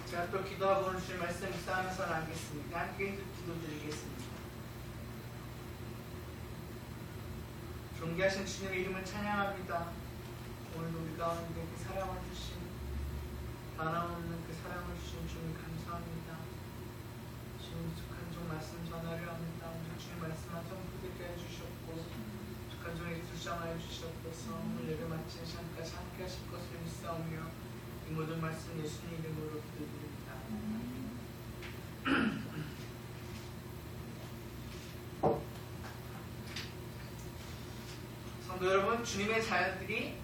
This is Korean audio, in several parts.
제가 또 기도하고 오늘 주님 말씀 묵상하면서 나가겠습니다. 함께 기도드리겠습니다. 존귀하신 주님의 이름을 찬양합니다. 오늘도 우리 가운데 그 사랑을 주신, 변함없는 그 사랑을 주신 주님 감사합니다. 주님 북한 종 말씀 전하려 합니다. 오늘 주님 말씀 한 점 듣게 해주셨고 북한 종에게 주장하여 주셨고서 오늘 예배 마친 시간까지 함께 하실 것을 믿사오며 이 모든 말씀 예수님 이름으로 기도드립니다. 성도 여러분, 주님의 자녀들이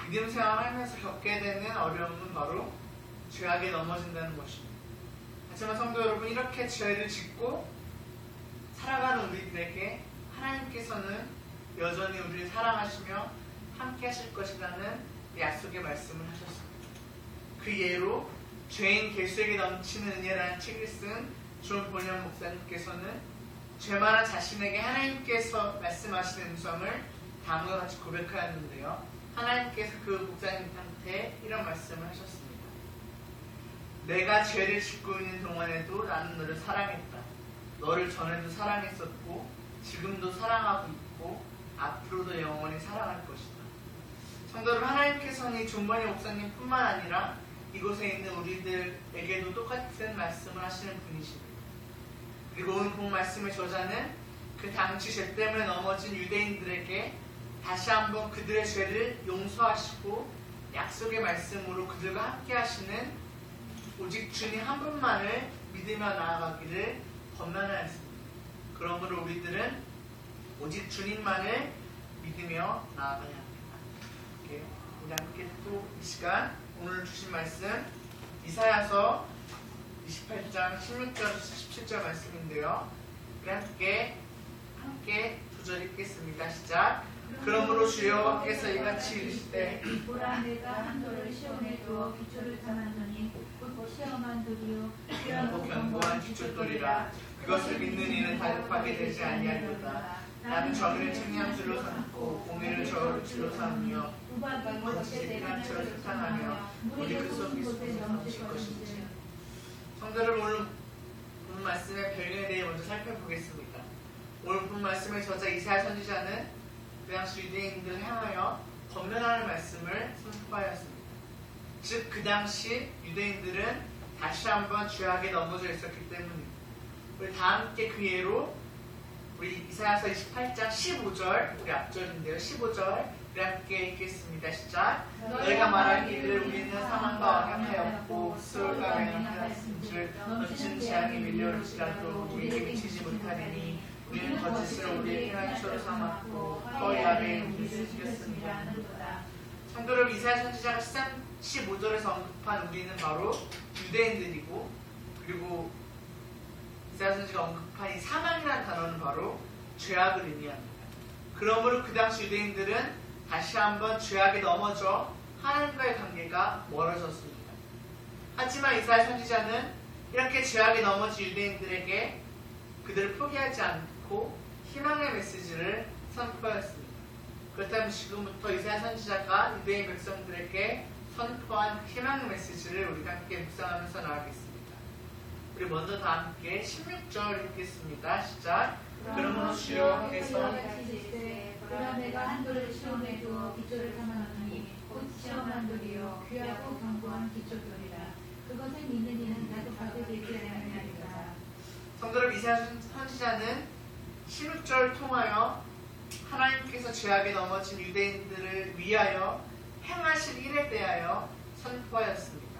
믿음 생활을 하면서 겪게 되는 어려움은 바로 죄악에 넘어진다는 것입니다. 하지만 성도 여러분, 이렇게 죄를 짓고 살아가는 우리들에게 하나님께서는 여전히 우리를 사랑하시며 함께 하실 것이라는 약속의 말씀을 하셨습니다. 그 예로 죄인 개수에게 넘치는 은혜라는 책을 쓴 존 본현 목사님께서는 죄만한 자신에게 하나님께서 말씀하시는 음성을 다음과 같이 고백하였는데요. 하나님께서 그 목사님한테 이런 말씀을 하셨습니다. 내가 죄를 짓고 있는 동안에도 나는 너를 사랑했다. 너를 전에도 사랑했었고 지금도 사랑하고 있고 앞으로도 영원히 사랑할 것이다. 성도 여러분, 하나님께서는 이 존 본현 목사님뿐만 아니라 이곳에 있는 우리들에게도 똑같은 말씀을 하시는 분이십니다. 그리고 오늘 본 말씀의 저자는 그 당시 죄 때문에 넘어진 유대인들에게 다시 한번 그들의 죄를 용서하시고 약속의 말씀으로 그들과 함께 하시는 오직 주님 한 분만을 믿으며 나아가기를 권면하였습니다. 그러므로 우리들은 오직 주님만을 믿으며 나아가야 합니다. 우리 함께 또 이 시간 오늘 주신 말씀 이사야서 28장 16절 17절 말씀인데요. 우리 함께 두 절 읽겠습니다. 시작. 그러므로 주여께서 이같이 이르시되 보라 내가 한돌을 시온에 두어 기초를 삼았노니 곧 시험한 돌이요 곧 견고한 기초돌이라. 그것을 믿는 이는 다급하게 되지 아니하리로다. 나는 정의를 책량줄로 삼고 공의를 저울줄로 삼으며 거짓을 피난처로 세탄하며 우리 그 속에 넘칠 것인지. 성도를 오늘 본 말씀의 배경에 대해 먼저 살펴보겠습니다. 오늘 본 말씀의 저자 이사야 선지자는 그 당시 유대인들을 향하여 권면하는 말씀을 선포하였습니다. 즉 그 당시 유대인들은 다시 한번 죄악에 넘어져 있었기 때문입니다. 우리 다 함께 그 예로 우리 이사야서 28장 15절, 우리 앞절인데요. 15절 우리 함께 읽겠습니다. 시작. 너희가 말하기를 우리는 사망과 언약하였고 수월과 맹약하였은즉 넘치는 재앙이 밀려올지라도 우리에게 미치지 못하리니 우리는 거짓을 우리의 피난처로 삼았고 거의 아래에 우리를 죽였습니다. 성도를 이사야 선지자가 15절에서 언급한 우리는 바로 유대인들이고, 그리고 이사야 선지자가 언급한 이 사망이라는 단어는 바로 죄악을 의미합니다. 그러므로 그 당시 유대인들은 다시 한번 죄악에 넘어져 하나님과의 관계가 멀어졌습니다. 하지만 이사야 선지자는 이렇게 죄악에 넘어진 유대인들에게 그들을 포기하지 않고 희망의 메시지를 선포하였습니다. 그렇다면 지금부터 이사야 선지자가 유대인 백성들에게 선포한 희망의 메시지를 우리가 함께 묵상하면서 나가겠습니다. 우리 먼저 다 함께 16절 읽겠습니다. 시작. 그러므로 주여께서 보라 내가 한돌을 시온에 두어 기초를 삼았노니 곧 시험한 돌이요 귀하고 견고한 기초돌이라. 그것을 믿는 이는 다급하게 되지 아니하리라. 성도를 이사야 선지자는 16절을 통하여 하나님께서 죄악에 넘어진 유대인들을 위하여 행하실 일에 대하여 선포하였습니다.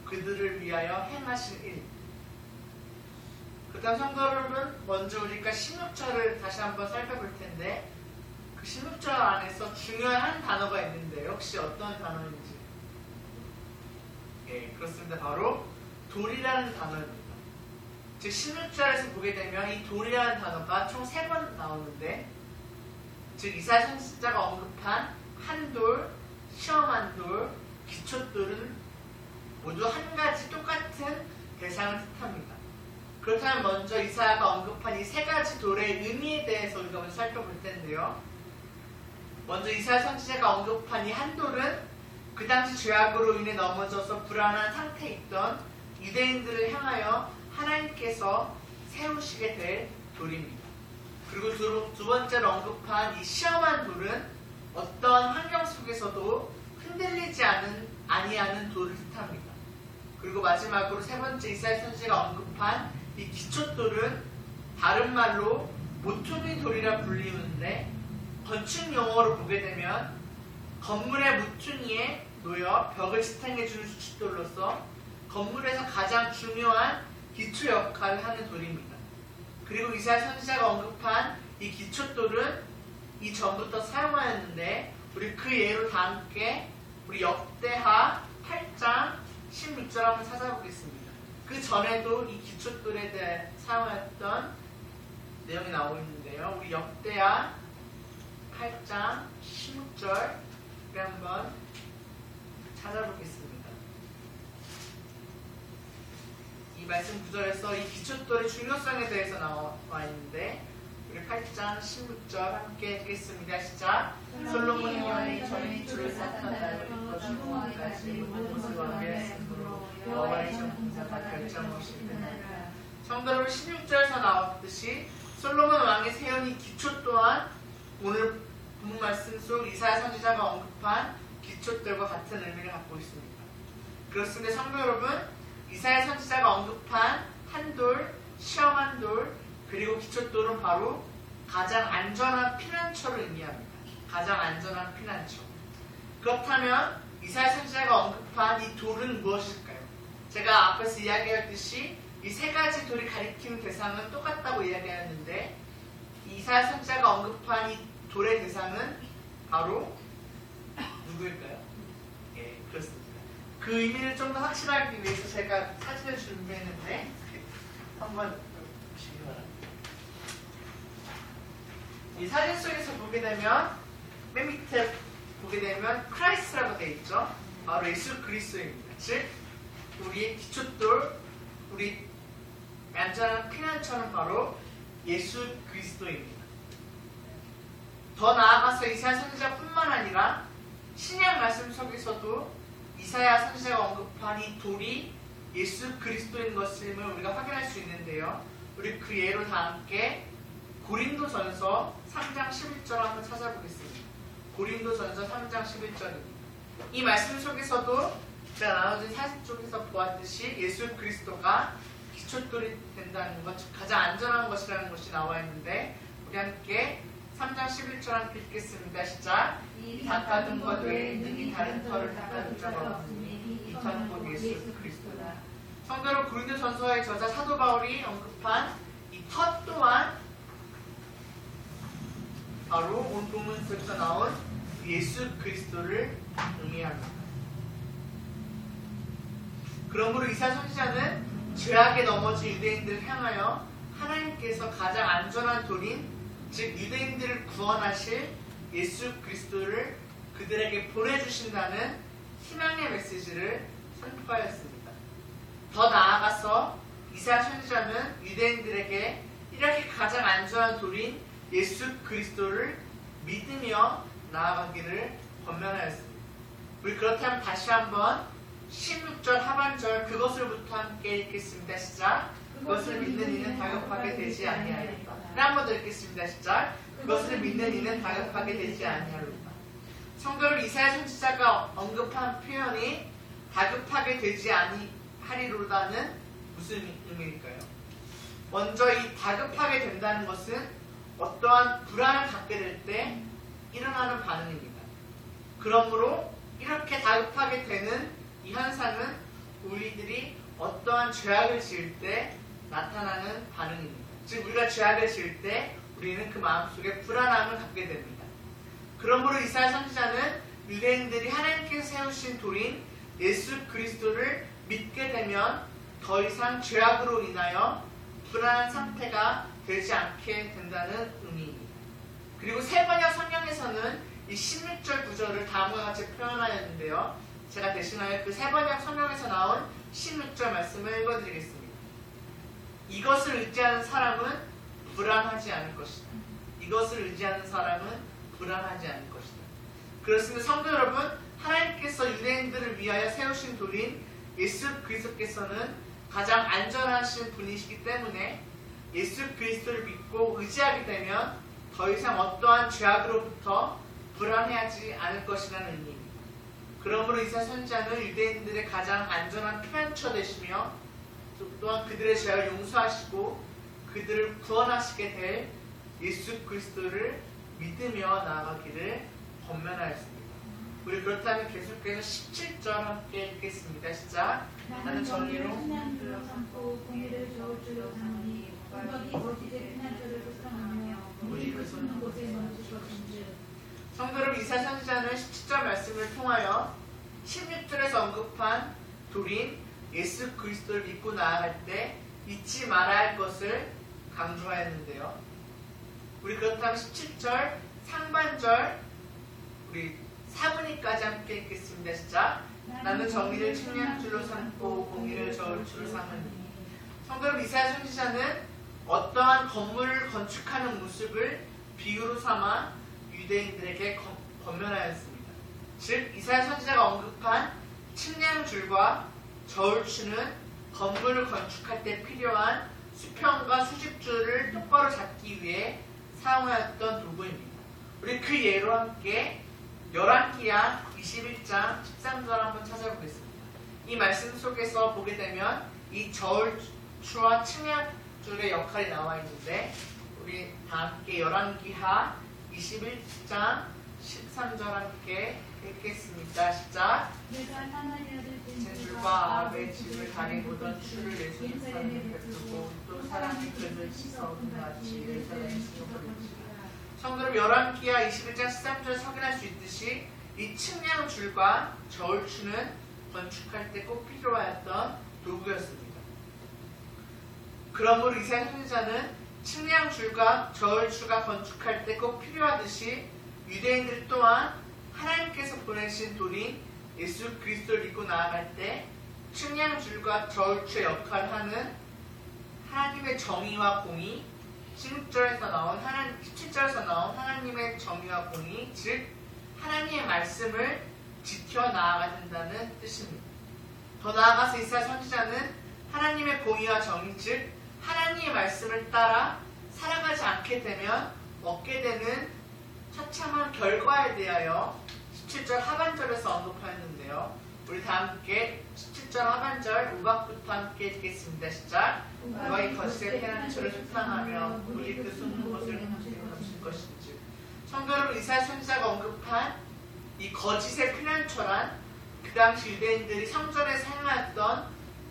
그들을 위하여 행하실 일. 그 다음 성도 여러분, 먼저 우리가 16절을 다시 한번 살펴볼 텐데 그 16절 안에서 중요한 한 단어가 있는데 혹시 어떤 단어인지? 예, 그렇습니다. 바로 돌이라는 단어입니다. 즉 16절에서 보게 되면 이 돌이라는 단어가 총 3번 나오는데, 즉 이사야 선지자가 언급한 한돌, 시험한 돌, 기초돌은 모두 한 가지 똑같은 대상을 뜻합니다. 그렇다면 먼저 이사야가 언급한 이 3가지 돌의 의미에 대해서 우리가 먼저 살펴볼 텐데요. 먼저 이사야 선지자가 언급한 이 한돌은 그 당시 죄악으로 인해 넘어져서 불안한 상태에 있던 유대인들을 향하여 하나님께서 세우시게 될 돌입니다. 그리고 두 번째로 언급한 이 시험한 돌은 어떤 환경 속에서도 흔들리지 아니하는 돌을 뜻합니다. 그리고 마지막으로 세 번째 이사야 선지자가 언급한 이 기초돌은 다른 말로 모퉁이 돌이라 불리는데 건축 용어로 보게 되면 건물의 모퉁이에 놓여 벽을 지탱해주는 주춧돌로서 건물에서 가장 중요한 기초 역할을 하는 돌입니다. 그리고 이사야 선지자가 언급한 이 기초돌은 이전부터 사용하였는데 우리 그 예로 다 함께 우리 역대하 8장 16절 한번 찾아보겠습니다. 그 전에도 이 기초돌에 대해 사용했던 내용이 나오고 있는데요. 우리 역대하 8장 16절 한번 찾아보겠습니다. 이 말씀 구절에서 이 기초돌의 중요성에 대해서 나와 있는데 우리 8장 16절 함께 읽겠습니다. 시작. 솔로몬이 왕이 전에 기초를 쌓았던 날을 중공왕까지 모든 왕의 승부로 여호와의 전공자가 결정하실 때나라. 성도 여러분, 16절에서 나왔듯이 솔로몬 왕이 세운 이 기초 또한 오늘 본문 말씀 속 이사야 선지자가 언급한 기초돌과 같은 의미를 갖고 있습니다. 그렇습니다. 성도 여러분, 이사야 선지자가 언급한 한돌, 시험한 돌, 그리고 기초돌은 바로 가장 안전한 피난처를 의미합니다. 가장 안전한 피난처. 그렇다면 이사야 선지자가 언급한 이 돌은 무엇일까요? 제가 앞에서 이야기했듯이 이 세 가지 돌이 가리키는 대상은 똑같다고 이야기하였는데 이사야 선지자가 언급한 이 돌의 대상은 바로 누구일까요? 예, 그렇습니다. 그 의미를 좀 더 확실하기 위해서 제가 사진을 준비했는데 한번 보시기 바랍니다. 이 사진 속에서 보게 되면 맨 밑에 보게 되면 크라이스트라고 되어 있죠. 바로 예수 그리스도입니다. 즉 우리의 기초돌, 우리 안전한 피난처는 바로 예수 그리스도입니다. 더 나아가서 이사야 선지자뿐만 아니라 신약 말씀 속에서도 이사야 선지자가 언급한 이 돌이 예수 그리스도인 것임을 우리가 확인할 수 있는데요. 우리 그 예로 다 함께 고린도전서 3장 11절 한번 찾아보겠습니다. 고린도전서 3장 11절입니다. 이 말씀 속에서도 제가 나눠진 사진 쪽에서 보았듯이 예수 그리스도가 기초돌이 된다는 것, 즉 가장 안전한 것이라는 것이 나와 있는데 우리 함께 3장 11절 함께 읽겠습니다. 시작. 이 닦아둔 것 외에 능히 다른 터를 닦아둔 자가 없으니 이 터는 곧 예수 그리스도다. 성도로 고린도전서의 저자 사도 바울이 언급한 이 터 또한 바로 온 본문 속에서 나온 예수 그리스도를 의미합니다. 그러므로 이사야 선지자는 죄악에 넘어진 유대인들을 향하여 하나님께서 가장 안전한 돌인 즉 유대인들을 구원하실 예수 그리스도를 그들에게 보내주신다는 희망의 메시지를 선포하였습니다. 더 나아가서 이사야 선지자는 유대인들에게 이렇게 가장 안전한 돌인 예수 그리스도를 믿으며 나아가기를 권면하였습니다. 우리 그렇다면 다시 한번 16절 하반절 그것을부터 함께 읽겠습니다. 시작. 그것을 믿는 이는 다급하게 되지 아니하리로다. 한번 더 읽겠습니다. 시작. 그것을 믿는 이는 다급하게 되지 아니하리로다. 성도를 이사야 선지자가 언급한 표현이 다급하게 되지 아니하리로다는 무슨 의미일까요? 먼저 이 다급하게 된다는 것은 어떠한 불안을 갖게 될 때 일어나는 반응입니다. 그러므로 이렇게 다급하게 되는 이 현상은 우리들이 어떠한 죄악을 지을 때 나타나는 반응입니다. 즉 우리가 죄악을 지을 때 우리는 그 마음속에 불안함을 갖게 됩니다. 그러므로 이사야 선지자는 유대인들이 하나님께서 세우신 돌인 예수 그리스도를 믿게 되면 더 이상 죄악으로 인하여 불안한 상태가 되지 않게 된다는 의미입니다. 그리고 세번역 성경에서는 이 16절 구절을 다음과 같이 표현하였는데요. 제가 대신하여 그 세번역 성경에서 나온 16절 말씀을 읽어드리겠습니다. 이것을 의지하는 사람은 불안하지 않을 것이다. 이것을 의지하는 사람은 불안하지 않을 것이다. 그렇습니다. 성도 여러분, 하나님께서 유대인들을 위하여 세우신 돌인 예수 그리스도께서는 가장 안전하신 분이시기 때문에 예수 그리스도를 믿고 의지하게 되면 더 이상 어떠한 죄악으로부터 불안해하지 않을 것이라는 의미입니다. 그러므로 이사야 선지자는 유대인들의 가장 안전한 피난처 되시며 또한 그들의 죄를 용서하시고 그들을 구원하시게 될 예수 그리스도를 믿으며 나아가기를 권면하였습니다. 우리 그렇다면 계속해서 17절 함께 읽겠습니다. 시작. 나는 정의로 피난처로 삼고 공의를 저울주로 삼으니 우박이 거짓의 피난처를 구성하며 물이 그 솟는 곳에 멈출 것인지. 성도 여러분, 이사야 선지자는 17절 말씀을 통하여 16절에서 언급한 도린 예수 그리스도를 믿고 나아갈 때 잊지 말아야 할 것을 강조하였는데요. 우리 그렇다면 17절 상반절 우리 사분위까지 함께 읽겠습니다. 시작. 나는 정의를 측량줄로 삼고 공의를 저울줄로 삼으니. 성도 여러분, 이사야 선지자는 어떠한 건물을 건축하는 모습을 비유로 삼아 유대인들에게 권면하였습니다. 즉 이사야 선지자가 언급한 측량줄과 저울추는 건물을 건축할 때 필요한 수평과 수직줄을 똑바로 잡기 위해 사용하였던 도구입니다. 우리 그 예로 함께 열왕기하 21장 13절 한번 찾아보겠습니다. 이 말씀 속에서 보게 되면 이 저울추와 측량줄의 역할이 나와 있는데 우리 다 함께 열왕기하 21장 13절 함께 읽겠습니다. 시작. 내가 사마리아를 젠줄과 아합의 집을 가리보던 추를 예수님께 베풀고 또 사람이 그를 씻어엎은 같이 예루살렘에 씻어버리지라. 성도는 열왕기하 21장 13절 확인할 수 있듯이 이 측량줄과 저울추는 건축할 때 꼭 필요하였던 도구였습니다. 그러므로 이사야 선지자는 측량줄과 저울추가 건축할 때 꼭 필요하듯이 유대인들 또한 하나님께서 보내신 돌인 예수 그리스도를 믿고 나아갈 때 측량줄과 저울추의 역할을 하는 하나님의 정의와 공의, 17절에서 나온 하나님의 정의와 공의, 즉 하나님의 말씀을 지켜 나아가야 된다는 뜻입니다. 더 나아가서 이사야 선지자는 하나님의 공의와 정의, 즉 하나님의 말씀을 따라 살아가지 않게 되면 얻게 되는 처참한 결과에 대하여 17절 하반절에서 언급하였는데요. 우리 다 함께 17절 하반절 우박부터 함께 읽겠습니다. 시작. 우박이 거짓의 피난처를 소탕하며 물이 그 솟는 곳을 감출 것인지. 성도 여러분, 이사야 선지자가 언급한 이 거짓의 피난처란 그 당시 유대인들이 성전에 사용하였던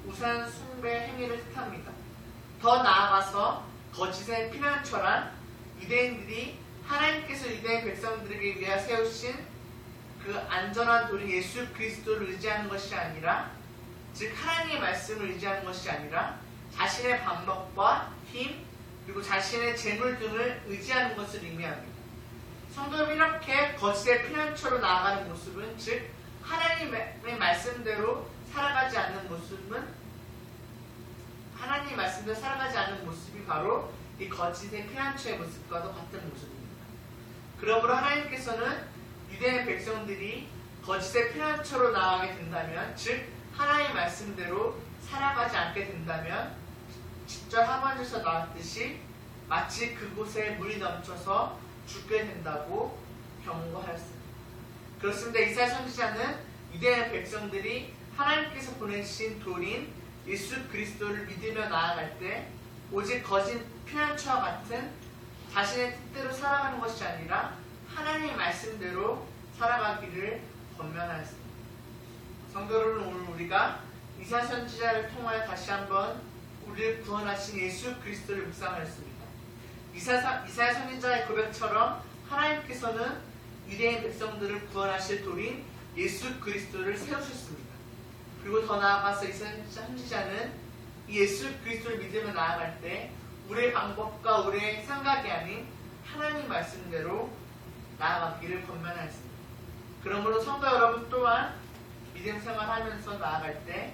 우상 숭배 행위를 뜻합니다. 더 나아가서 거짓의 피난처란 유대인들이 하나님께서 유대인 백성들에게 위하여 세우신 그 안전한 돌인 예수 그리스도를 의지하는 것이 아니라, 즉 하나님의 말씀을 의지하는 것이 아니라 자신의 방법과 힘 그리고 자신의 재물 등을 의지하는 것을 의미합니다. 성도 여러분, 이렇게 거짓의 피난처로 나아가는 모습은, 즉 하나님의 말씀대로 살아가지 않는 모습은, 하나님의 말씀대로 살아가지 않는 모습이 바로 이 거짓의 피난처의 모습과도 같은 모습입니다. 그러므로 하나님께서는 유대인 백성들이 거짓의 피난처로 나아가게 된다면, 즉 하나님의 말씀대로 살아가지 않게 된다면 10절 하반절에서 나왔듯이 마치 그곳에 물이 넘쳐서 죽게 된다고 경고하였습니다. 그렇습니다. 이사야 선지자는 유대인 백성들이 하나님께서 보내신 돌인 예수 그리스도를 믿으며 나아갈 때 오직 거짓 피난처와 같은 자신의 뜻대로 살아가는 것이 아니라 하나님의 말씀대로 살아가기를 권면하였습니다. 성도 여러분, 오늘 우리가 이사야 선지자를 통하여 다시 한번 우리를 구원하신 예수 그리스도를 묵상하였습니다. 이사야 선지자의 고백처럼 하나님께서는 유대인 백성들을 구원하실 돌인 예수 그리스도를 세우셨습니다. 그리고 더 나아가서 이사야 선지자는 이 예수 그리스도를 믿으며 나아갈 때 우리의 방법과 우리의 생각이 아닌 하나님 말씀대로 나아가기를 권면하였습니다. 그러므로 성도 여러분 또한 믿음 생활하면서 나아갈 때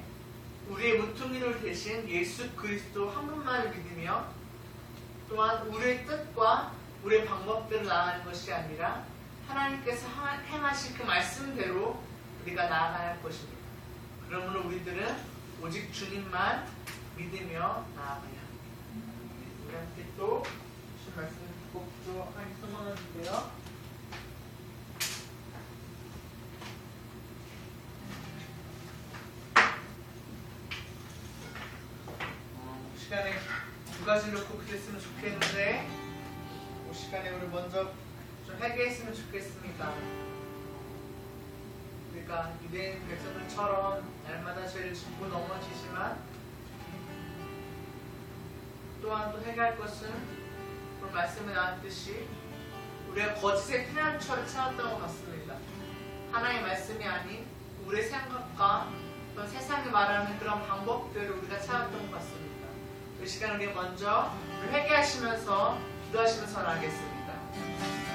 우리의 모퉁이를 대신 예수 그리스도 한 분만을 믿으며 또한 우리의 뜻과 우리의 방법대로 나아가는 것이 아니라 하나님께서 행하신 그 말씀대로 우리가 나아가야 할 것입니다. 그러므로 우리들은 오직 주님만 믿으며 나아가야 합니다. 우리 함께 또 주신 말씀 듣고 기도하기 소망하는데요. 시간에 두 가지를 놓고 그랬으면 좋겠는데 이 시간에 우리 먼저 좀 회개했으면 좋겠습니다. 우리가 유대인 백성들처럼 날마다 죄를 짓고 넘어지지만 또한 또 회개할 것은 오늘 말씀에 나왔듯이 우리가 거짓의 피난처를 찾았던 것 같습니다. 하나님의 말씀이 아닌 우리의 생각과 또 세상이 말하는 그런 방법들을 우리가 찾았던 것 같습니다. 이 시간 우리 먼저 회개하시면서 기도하시면서 나가겠습니다.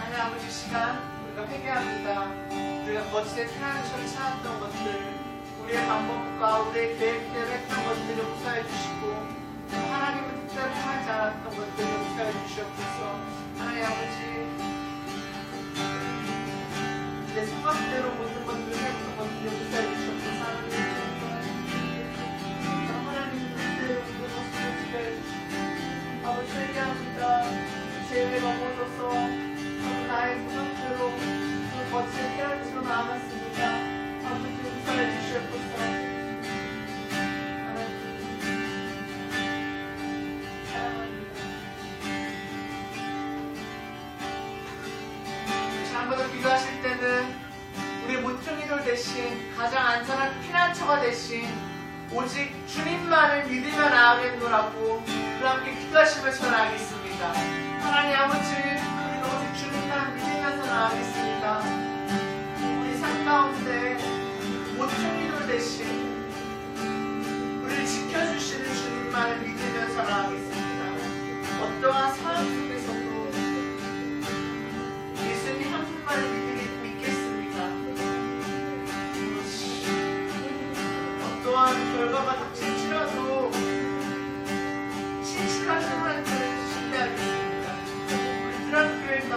하나님 아버지 시간 우리가 회개합니다. 우리가 거짓의 피난처를 찾았던 것들, 우리의 방법과 우리의 계획대로 했던 것들을 용서해 주시고 하나님을 특별히 하지 않았던 것들을 용서해 주시옵소서. 하나님 아버지 내 생각대로 모든 것들을 했던 것들을 용서해 주시옵소서. 하나님 뜻대로 모든 것들을 용서해 주시고 아버지 회개합니다. 죄에 넘어져서 나의 생각대로 그 거짓의 피난처로 나아갔습니다. 아버지 용서해 주시옵소서. 장보다 기도하실 때는 우리 모퉁이돌 대신 가장 안전한 피난처가 대신 오직 주님만을 믿으며 나아가겠노라고 우리 함께 기도하시면서 나아가겠습니다. 하나님 아버지 우리가 오직 주님만 믿으면서 나아가겠습니다. 우리 삶 가운데 모퉁이돌 대신 우리를 지켜주시는 주님만을 믿으면서 나아가겠습니다. 어떠한 상황 속에서도 예수님 한 분만을 믿겠습니다. 어떠한 결과가 닥칠지라도 신실하신 하나님을 신뢰하겠습니다. 우리 드랑교회가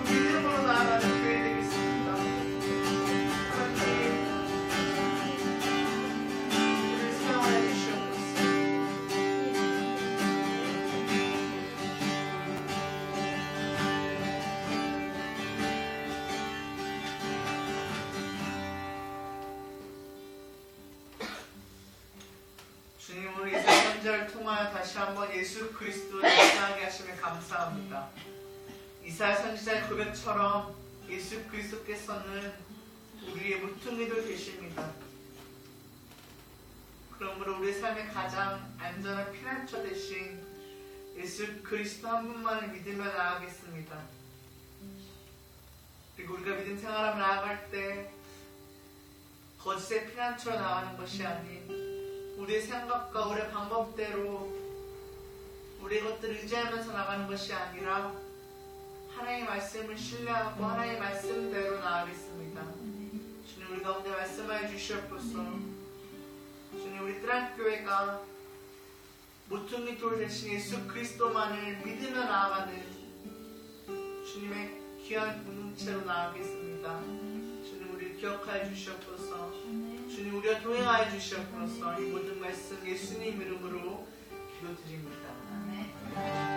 믿음으로 나아가는 교회 되겠습니다. 하나님 우리를 사용하여 주시옵소서. 주님 우리 이사 선지자를 통하여 다시 한번 예수 그리스도를 나타나게 하심에 감사합니다. 이사야 선지자의 고백처럼 예수 그리스도께서는 우리의 모퉁이돌 되십니다. 그러므로 우리 삶의 가장 안전한 피난처 대신 예수 그리스도 한 분만을 믿으며 나아가겠습니다. 그리고 우리가 믿음 생활하며 나아갈 때 거짓의 피난처로 나가는 것이 아닌 우리의 생각과 우리의 방법대로 우리의 것들을 의지하면서 나가는 것이 아니라 하나님의 말씀을 신뢰하고 하나님의 말씀대로 나아가겠습니다. 주님 우리 가운데 말씀하여 주시옵소서. 주님 우리 뜨란교회가 모퉁이돌 대신 예수 그리스도만을 믿으며 나아가는 주님의 귀한 공동체로 나아가겠습니다. 주님 우리를 기억하여 주시옵소서. 주님 우리와 동행하여 주시옵소서. 이 모든 말씀 예수님 이름으로 기도드립니다. 아멘.